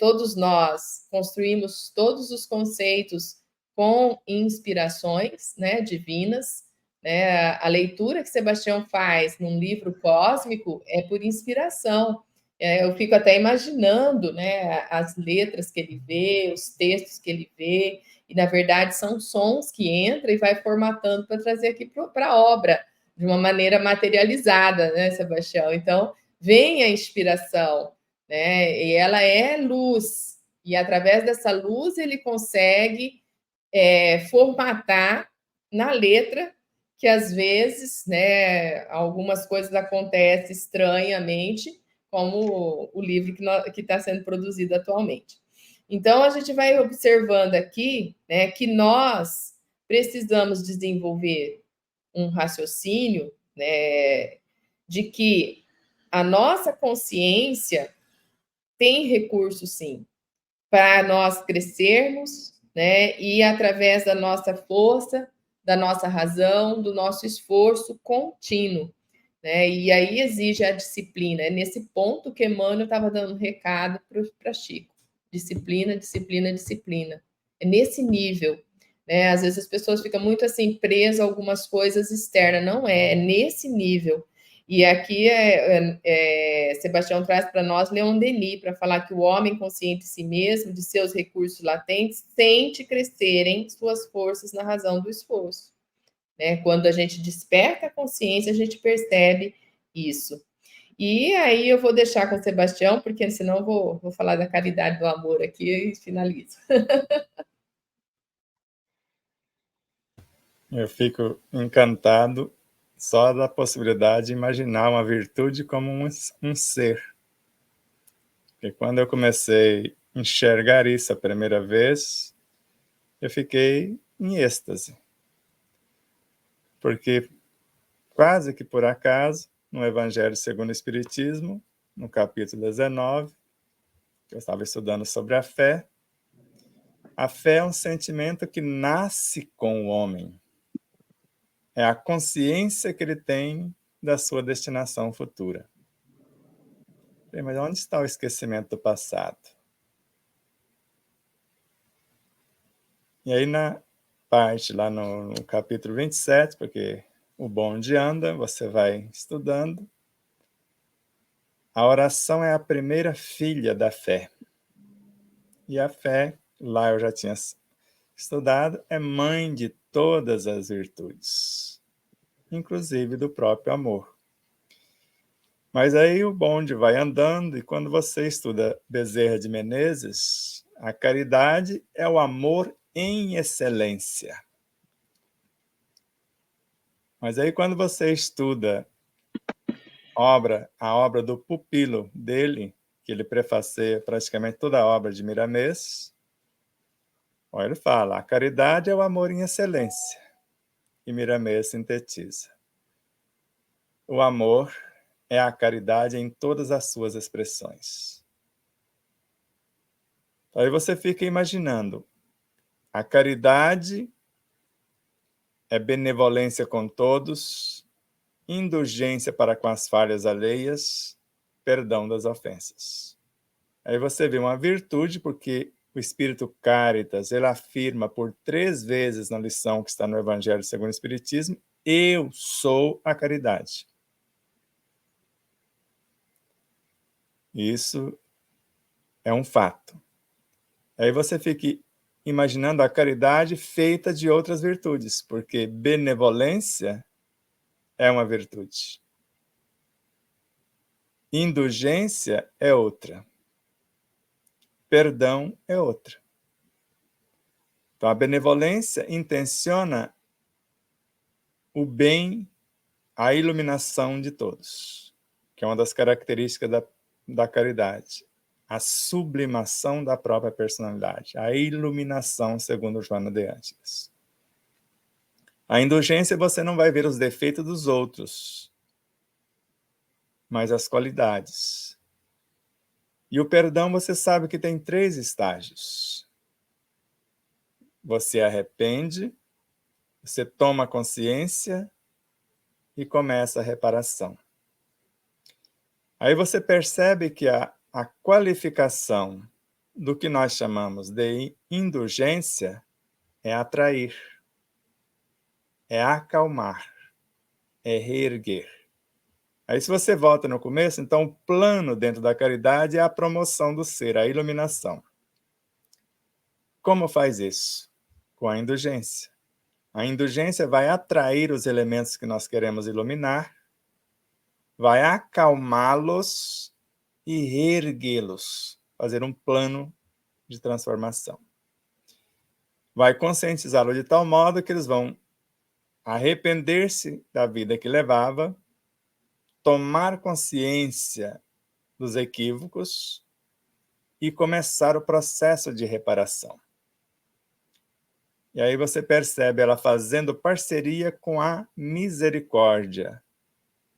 todos nós construímos todos os conceitos com inspirações, né, divinas, né? A leitura que Sebastião faz num livro cósmico é por inspiração. Eu fico até imaginando, né, as letras que ele vê, os textos que ele vê, e na verdade são sons que entram e vai formatando para trazer aqui para a obra de uma maneira materializada, né, Sebastião? Então, vem a inspiração, né? E ela é luz, e através dessa luz ele consegue formatar na letra, que às vezes, né, algumas coisas acontecem estranhamente, como o livro que está sendo produzido atualmente. Então, a gente vai observando aqui, né, que nós precisamos desenvolver um raciocínio, né, de que a nossa consciência tem recurso, sim, para nós crescermos, né, e através da nossa força, da nossa razão, do nosso esforço contínuo. Né? E aí exige a disciplina. É nesse ponto que Emmanuel estava dando um recado para Chico. Disciplina, disciplina, disciplina. É nesse nível. Né? Às vezes as pessoas ficam muito assim presas a algumas coisas externas. Não é nesse nível. E aqui Sebastião traz para nós Leon Denis, para falar que o homem consciente de si mesmo, de seus recursos latentes, sente crescerem suas forças na razão do esforço. Né? Quando a gente desperta a consciência, a gente percebe isso. E aí eu vou deixar com o Sebastião, porque senão vou falar da caridade do amor aqui e finalizo. Eu fico encantado só da possibilidade de imaginar uma virtude como um ser. Porque quando eu comecei a enxergar isso a primeira vez, eu fiquei em êxtase. Porque quase que por acaso, no Evangelho segundo o Espiritismo, no capítulo 19, que eu estava estudando sobre a fé é um sentimento que nasce com o homem. É a consciência que ele tem da sua destinação futura. Mas onde está o esquecimento do passado? E aí na parte, lá no capítulo 27, porque o bonde anda, você vai estudando. A oração é a primeira filha da fé. E a fé, lá eu já tinha estudado, é mãe de todas as virtudes, inclusive do próprio amor. Mas aí o bonde vai andando, e quando você estuda Bezerra de Menezes, a caridade é o amor em excelência. Mas aí quando você estuda a obra do pupilo dele, que ele prefacia praticamente toda a obra de Miramês, ele fala, a caridade é o amor em excelência. E Miramês sintetiza. O amor é a caridade em todas as suas expressões. Aí você fica imaginando a caridade é benevolência com todos, indulgência para com as falhas alheias, perdão das ofensas. Aí você vê uma virtude, porque o Espírito Caritas, ele afirma por 3 vezes na lição que está no Evangelho segundo o Espiritismo, eu sou a caridade. Isso é um fato. Aí você fica imaginando a caridade feita de outras virtudes, porque benevolência é uma virtude. Indulgência é outra. Perdão é outra. Então, a benevolência intenciona o bem, a iluminação de todos, que é uma das características da caridade. A sublimação da própria personalidade, a iluminação, segundo Joana de Ângeles. A indulgência, você não vai ver os defeitos dos outros, mas as qualidades. E o perdão, você sabe que tem 3 estágios. Você arrepende, você toma consciência e começa a reparação. Aí você percebe que a qualificação do que nós chamamos de indulgência é atrair, é acalmar, é reerguer. Aí se você volta no começo, então o plano dentro da caridade é a promoção do ser, a iluminação. Como faz isso? Com a indulgência. A indulgência vai atrair os elementos que nós queremos iluminar, vai acalmá-los e reerguê-los, fazer um plano de transformação. Vai conscientizá-los de tal modo que eles vão arrepender-se da vida que levava, tomar consciência dos equívocos e começar o processo de reparação. E aí você percebe ela fazendo parceria com a misericórdia,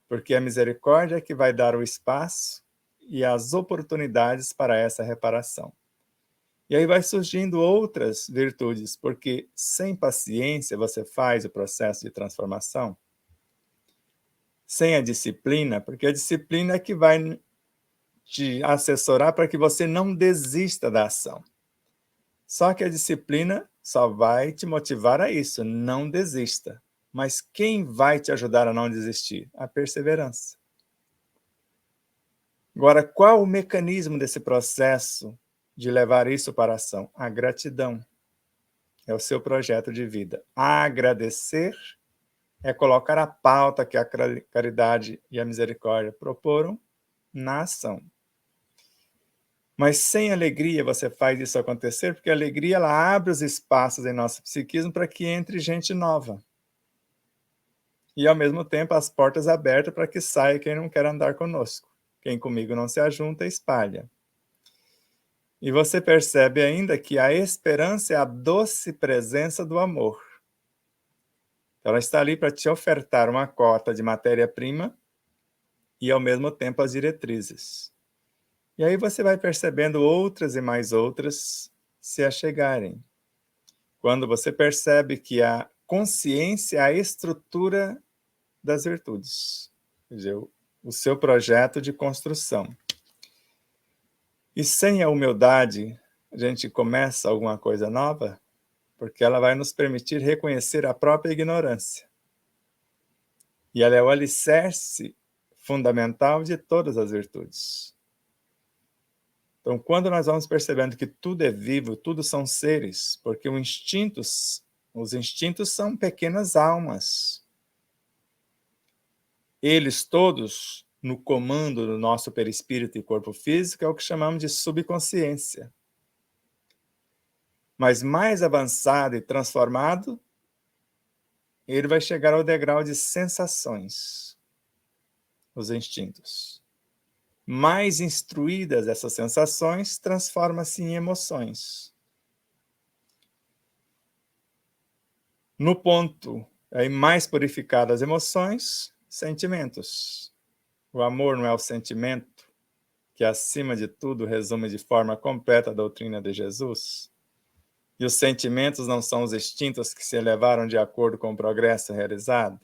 porque a misericórdia é que vai dar o espaço e as oportunidades para essa reparação. E aí vai surgindo outras virtudes, porque sem paciência você faz o processo de transformação. Sem a disciplina, porque a disciplina é que vai te assessorar para que você não desista da ação. Só que a disciplina só vai te motivar a isso, não desista. Mas quem vai te ajudar a não desistir? A perseverança. Agora, qual o mecanismo desse processo de levar isso para a ação? A gratidão. É o seu projeto de vida. Agradecer é colocar a pauta que a caridade e a misericórdia proporam na ação. Mas sem alegria você faz isso acontecer, porque a alegria ela abre os espaços em nosso psiquismo para que entre gente nova. E, ao mesmo tempo, as portas abertas para que saia quem não quer andar conosco. Quem comigo não se ajunta, espalha. E você percebe ainda que a esperança é a doce presença do amor. Ela está ali para te ofertar uma cota de matéria-prima e, ao mesmo tempo, as diretrizes. E aí você vai percebendo outras e mais outras se achegarem. Quando você percebe que a consciência é a estrutura das virtudes, quer dizer, o seu projeto de construção. E sem a humildade, a gente começa alguma coisa nova, porque ela vai nos permitir reconhecer a própria ignorância. E ela é o alicerce fundamental de todas as virtudes. Então, quando nós vamos percebendo que tudo é vivo, tudo são seres, porque os instintos são pequenas almas. Eles todos, no comando do nosso perispírito e corpo físico, é o que chamamos de subconsciência. Mas mais avançado e transformado, ele vai chegar ao degrau de sensações, os instintos. Mais instruídas essas sensações, transforma-se em emoções. No ponto aí mais purificadas emoções, sentimentos. O amor não é o sentimento que, acima de tudo, resume de forma completa a doutrina de Jesus? E os sentimentos não são os instintos que se elevaram de acordo com o progresso realizado?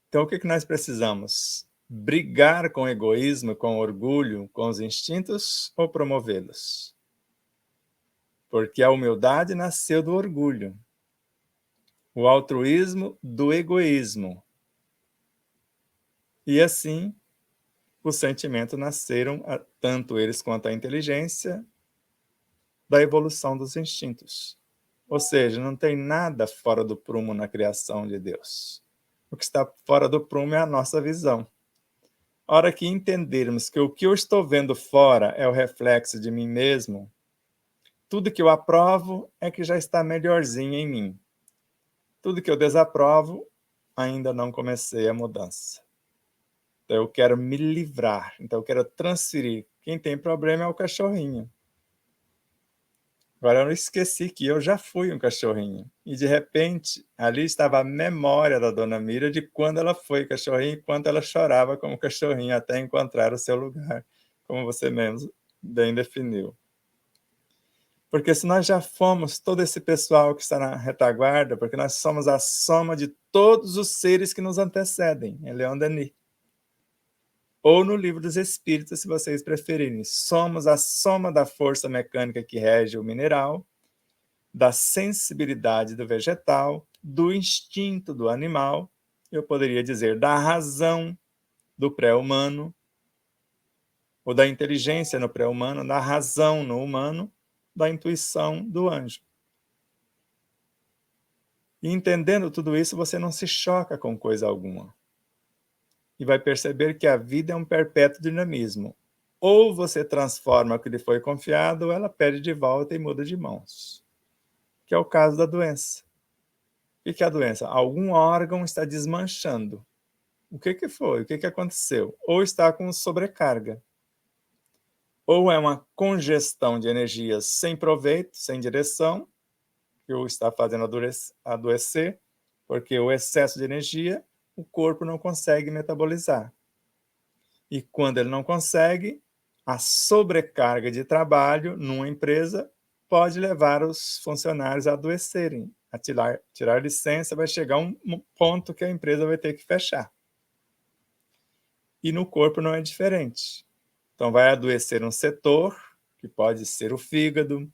Então, o que nós precisamos? Brigar com o egoísmo, com o orgulho, com os instintos ou promovê-los? Porque a humildade nasceu do orgulho, o altruísmo do egoísmo. E assim, os sentimentos nasceram, tanto eles quanto a inteligência, da evolução dos instintos. Ou seja, não tem nada fora do prumo na criação de Deus. O que está fora do prumo é a nossa visão. A hora que entendermos que o que eu estou vendo fora é o reflexo de mim mesmo, tudo que eu aprovo é que já está melhorzinho em mim. Tudo que eu desaprovo, ainda não comecei a mudança. Então, eu quero me livrar. Então, eu quero transferir. Quem tem problema é o cachorrinho. Agora, eu não esqueci que eu já fui um cachorrinho. E, de repente, ali estava a memória da Dona Mira de quando ela foi cachorrinho e quanto ela chorava como cachorrinho até encontrar o seu lugar, como você mesmo bem definiu. Porque se nós já fomos todo esse pessoal que está na retaguarda, porque nós somos a soma de todos os seres que nos antecedem, em Leon Denis. Ou no Livro dos Espíritos, se vocês preferirem. Somos a soma da força mecânica que rege o mineral, da sensibilidade do vegetal, do instinto do animal, eu poderia dizer da razão do pré-humano, ou da inteligência no pré-humano, da razão no humano, da intuição do anjo. E entendendo tudo isso, você não se choca com coisa alguma. E vai perceber que a vida é um perpétuo dinamismo. Ou você transforma o que lhe foi confiado, ou ela perde de volta e muda de mãos. Que é o caso da doença. O que é a doença? Algum órgão está desmanchando. O que foi? O que aconteceu? Ou está com sobrecarga. Ou é uma congestão de energias sem proveito, sem direção, que o está fazendo adoecer, porque o excesso de energia o corpo não consegue metabolizar. E quando ele não consegue, a sobrecarga de trabalho numa empresa pode levar os funcionários a adoecerem, a tirar licença, vai chegar um ponto que a empresa vai ter que fechar. E no corpo não é diferente. Então vai adoecer um setor, que pode ser o fígado,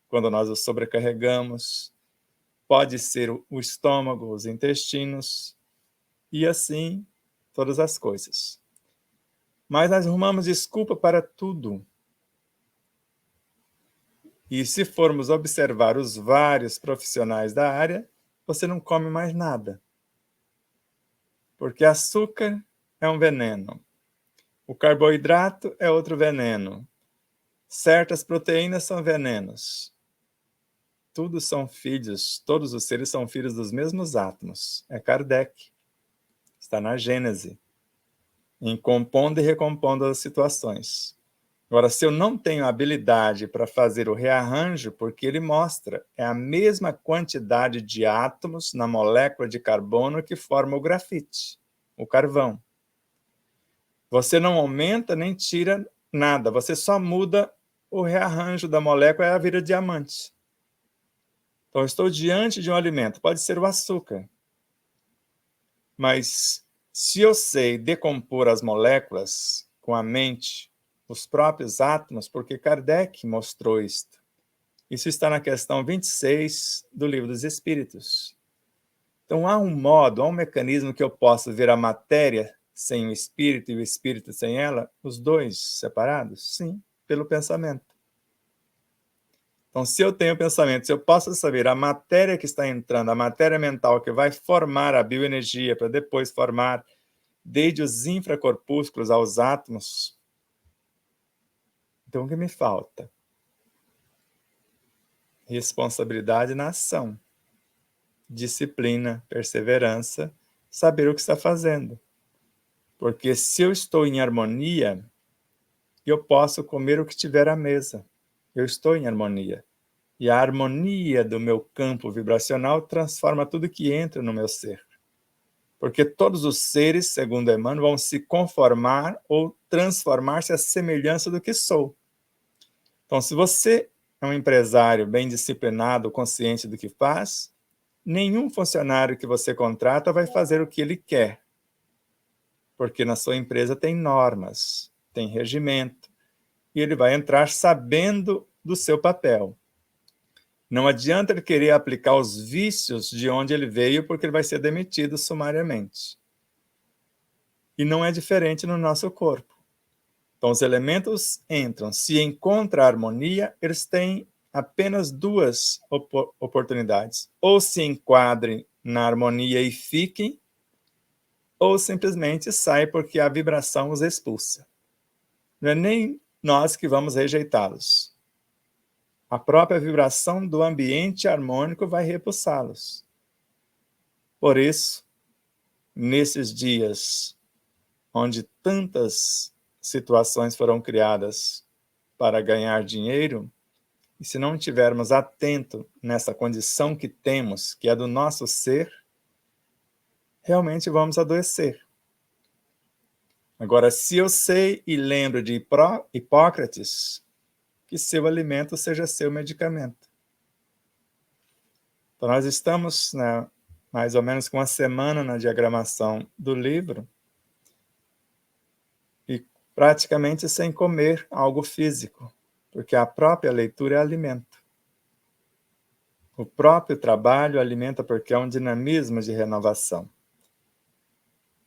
quando nós o sobrecarregamos, pode ser o estômago, os intestinos, e assim todas as coisas. Mas nós arrumamos desculpa para tudo. E se formos observar os vários profissionais da área, você não come mais nada. Porque açúcar é um veneno. O carboidrato é outro veneno. Certas proteínas são venenos. Todos são filhos, todos os seres são filhos dos mesmos átomos. É Kardec. Está na Gênese. Em compondo e recompondo as situações. Agora, se eu não tenho habilidade para fazer o rearranjo, porque ele mostra, é a mesma quantidade de átomos na molécula de carbono que forma o grafite, o carvão. Você não aumenta nem tira nada, você só muda o rearranjo da molécula e ela vira diamante. Então, eu estou diante de um alimento, pode ser o açúcar. Mas se eu sei decompor as moléculas com a mente, os próprios átomos, porque Kardec mostrou isto. Isso está na questão 26 do Livro dos Espíritos. Então, há um modo, há um mecanismo que eu posso ver a matéria sem o espírito e o espírito sem ela, os dois separados? Sim, pelo pensamento. Então, se eu tenho pensamento, se eu posso saber a matéria que está entrando, a matéria mental que vai formar a bioenergia para depois formar, desde os infracorpúsculos aos átomos, então o que me falta? Responsabilidade na ação, disciplina, perseverança, saber o que está fazendo. Porque se eu estou em harmonia, eu posso comer o que tiver à mesa. Eu estou em harmonia. E a harmonia do meu campo vibracional transforma tudo que entra no meu ser. Porque todos os seres, segundo Emmanuel, vão se conformar ou transformar-se à semelhança do que sou. Então, se você é um empresário bem disciplinado, consciente do que faz, nenhum funcionário que você contrata vai fazer o que ele quer, porque na sua empresa tem normas, tem regimento, e ele vai entrar sabendo do seu papel. Não adianta ele querer aplicar os vícios de onde ele veio, porque ele vai ser demitido sumariamente. E não é diferente no nosso corpo. Então, os elementos entram. Se encontra harmonia, eles têm apenas duas oportunidades. Ou se enquadrem na harmonia e fiquem, ou simplesmente saem porque a vibração os expulsa. Não é nem nós que vamos rejeitá-los. A própria vibração do ambiente harmônico vai repulsá-los. Por isso, nesses dias onde tantas situações foram criadas para ganhar dinheiro, e se não estivermos atentos nessa condição que temos, que é do nosso ser, realmente vamos adoecer. Agora, se eu sei e lembro de Hipócrates, que seu alimento seja seu medicamento. Então, nós estamos, né, mais ou menos com uma semana na diagramação do livro, e praticamente sem comer algo físico, porque a própria leitura é alimento. O próprio trabalho alimenta porque é um dinamismo de renovação.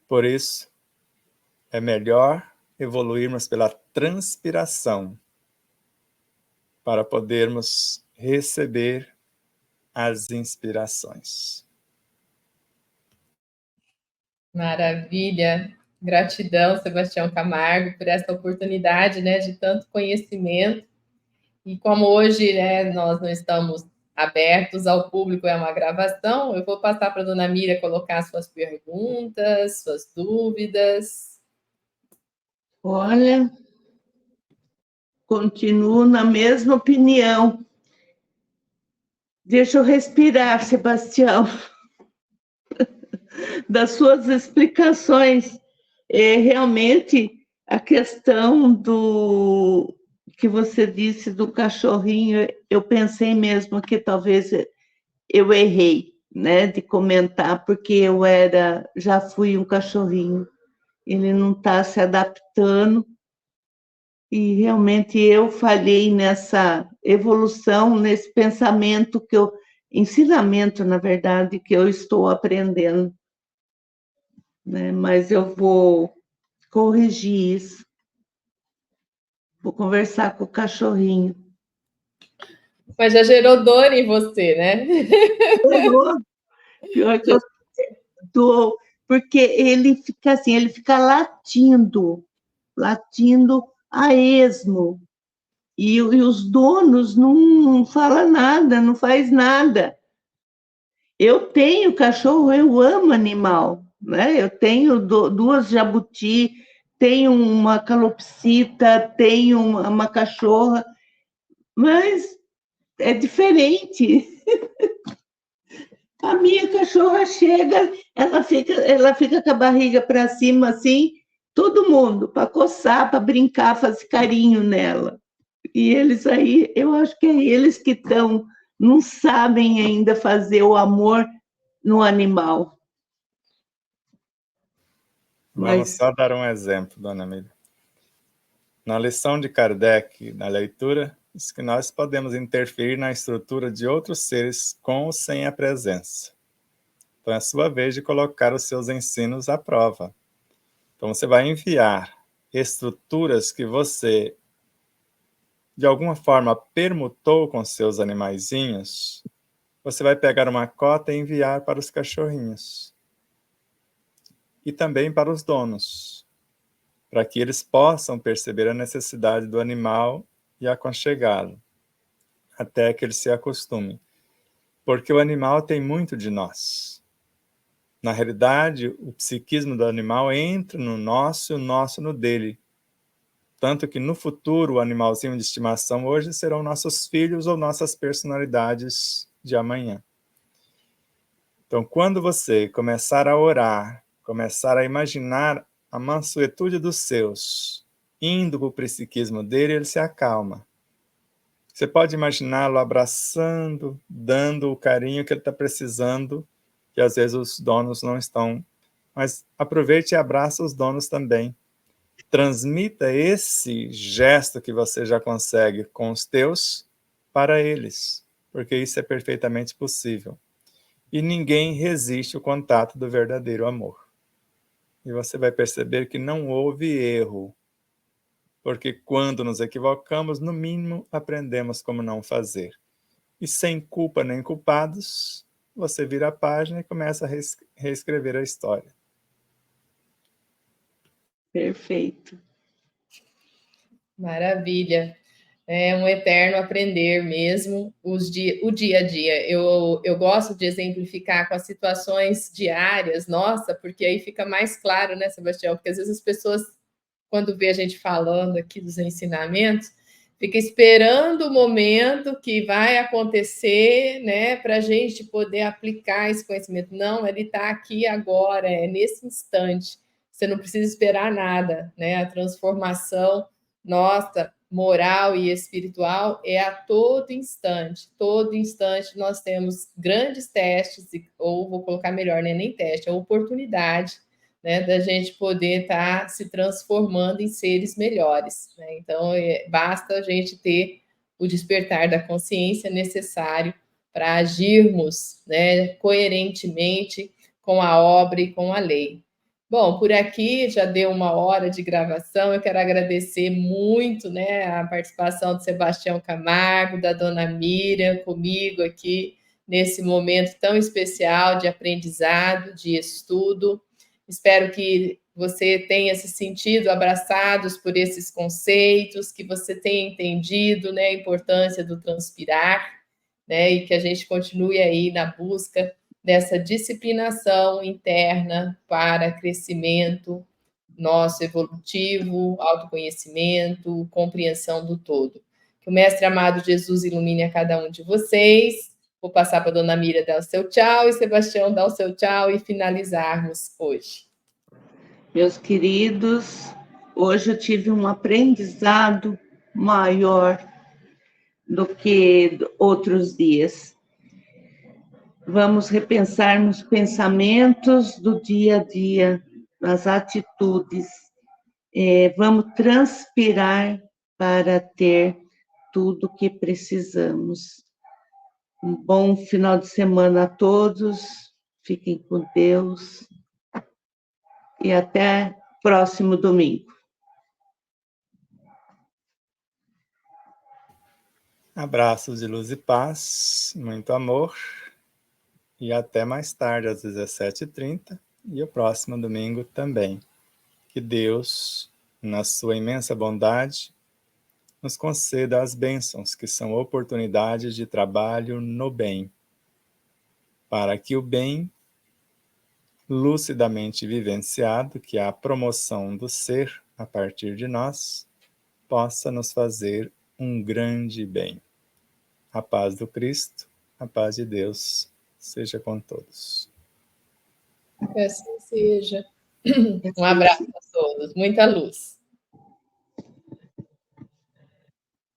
Por isso, é melhor evoluirmos pela transpiração, para podermos receber as inspirações. Maravilha! Gratidão, Sebastião Camargo, por essa oportunidade, né, de tanto conhecimento. E como hoje, né, nós não estamos abertos ao público, é uma gravação, eu vou passar para a dona Miriam colocar suas perguntas, suas dúvidas. Olha, continuo na mesma opinião. Deixa eu respirar, Sebastião, das suas explicações. Realmente, a questão do que você disse do cachorrinho, eu pensei mesmo que talvez eu errei, né, de comentar, porque já fui um cachorrinho, ele não está se adaptando, e realmente eu falhei nessa evolução, nesse pensamento ensinamento, na verdade, que eu estou aprendendo, né? Mas eu vou corrigir isso, vou conversar com o cachorrinho. Mas já gerou dor em você, né? Pior que eu dou, porque ele fica assim, ele fica latindo a esmo. E os donos não falam nada, não faz nada. Eu tenho cachorro, eu amo animal, né? Eu tenho duas jabuti, tenho uma calopsita, tenho uma cachorra, mas é diferente. A minha cachorra chega, ela fica com a barriga para cima assim, todo mundo, para coçar, para brincar, fazer carinho nela. E eles aí, eu acho que é eles que não sabem ainda fazer o amor no animal. Vamos só dar um exemplo, dona Miriam. Na lição de Kardec, na leitura, diz que nós podemos interferir na estrutura de outros seres com ou sem a presença. Então é a sua vez de colocar os seus ensinos à prova. Então você vai enviar estruturas que você, de alguma forma, permutou com seus animaizinhos, você vai pegar uma cota e enviar para os cachorrinhos. E também para os donos, para que eles possam perceber a necessidade do animal e aconchegá-lo, até que ele se acostume. Porque o animal tem muito de nós. Na realidade, o psiquismo do animal entra no nosso e o nosso no dele. Tanto que no futuro, o animalzinho de estimação hoje serão nossos filhos ou nossas personalidades de amanhã. Então, quando você começar a orar, começar a imaginar a mansuetude dos seus, indo para o psiquismo dele, ele se acalma. Você pode imaginá-lo abraçando, dando o carinho que ele está precisando, que às vezes os donos não estão. Mas aproveite e abraça os donos também. Transmita esse gesto que você já consegue com os teus para eles, porque isso é perfeitamente possível. E ninguém resiste ao contato do verdadeiro amor. E você vai perceber que não houve erro, porque quando nos equivocamos, no mínimo aprendemos como não fazer. E sem culpa nem culpados, você vira a página e começa a reescrever a história. Perfeito. Maravilha. É um eterno aprender mesmo, o dia a dia. Eu gosto de exemplificar com as situações diárias, nossa, porque aí fica mais claro, né, Sebastião? Porque às vezes as pessoas, quando vê a gente falando aqui dos ensinamentos, fica esperando o momento que vai acontecer, né, para a gente poder aplicar esse conhecimento. Não, ele está aqui agora, é nesse instante. Você não precisa esperar nada, né? A transformação nossa, moral e espiritual é a todo instante. Todo instante nós temos grandes testes, ou vou colocar melhor, né? Nem teste, é oportunidade, né, da gente poder estar se transformando em seres melhores, né? Então, basta a gente ter o despertar da consciência necessário para agirmos, né, coerentemente com a obra e com a lei. Bom, por aqui já deu 1 hora de gravação. Eu quero agradecer muito, né, a participação do Sebastião Camargo, da dona Miriam, comigo aqui nesse momento tão especial de aprendizado, de estudo. Espero que você tenha se sentido abraçados por esses conceitos, que você tenha entendido, né, a importância do transpirar, né, e que a gente continue aí na busca dessa disciplinação interna para crescimento nosso evolutivo, autoconhecimento, compreensão do todo. Que o Mestre amado Jesus ilumine a cada um de vocês. Vou passar para a dona Mira dar o seu tchau e Sebastião dar o seu tchau e finalizarmos hoje. Meus queridos, hoje eu tive um aprendizado maior do que outros dias. Vamos repensar nos pensamentos do dia a dia, nas atitudes. Vamos transpirar para ter tudo o que precisamos. Um bom final de semana a todos. Fiquem com Deus. E até próximo domingo. Abraços de luz e paz, muito amor. E até mais tarde, às 17h30, e o próximo domingo também. Que Deus, na sua imensa bondade, nos conceda as bênçãos, que são oportunidades de trabalho no bem, para que o bem, lucidamente vivenciado, que é a promoção do ser a partir de nós, possa nos fazer um grande bem. A paz do Cristo, a paz de Deus, seja com todos. Que assim seja. Um abraço a todos, muita luz.